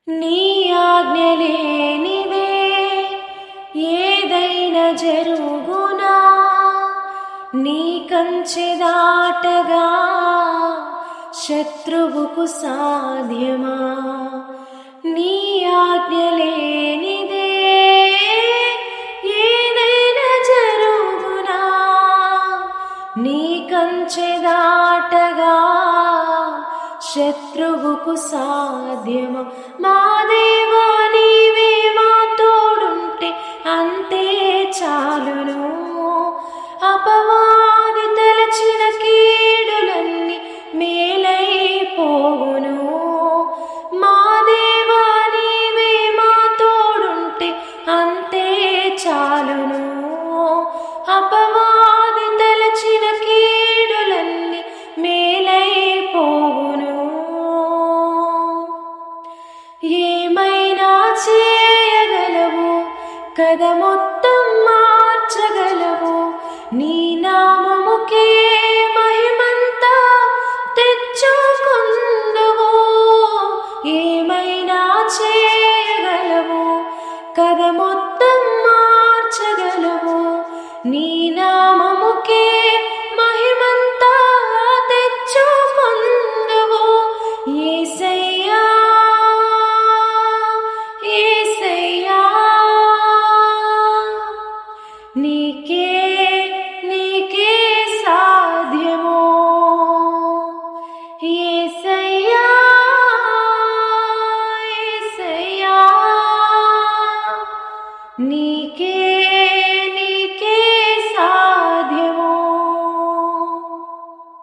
నీ ఆజ్ఞలేనిదే ఏదైనా జరుగునా, నీ కంచె దాటగా శత్రువుకు సాధ్యమా. నీ ఆజ్ఞలేనిదే ఏదైనా జరుగునా, నీ కంచె దాటగా శత్రువుకు సాధ్యమా. మా దేవా నీవే మా తోడుంటే అంతే చాలును. అపవాది తలచిన కీడులన్నీ మేలైపోవును. మా దేవా నీవే మా తోడుంటే అంతే చాలును. అపవాది తలచిన కీడులన్నీ మేలైపోవును. ఏమైనా చేయగలవు కదా మొత్తం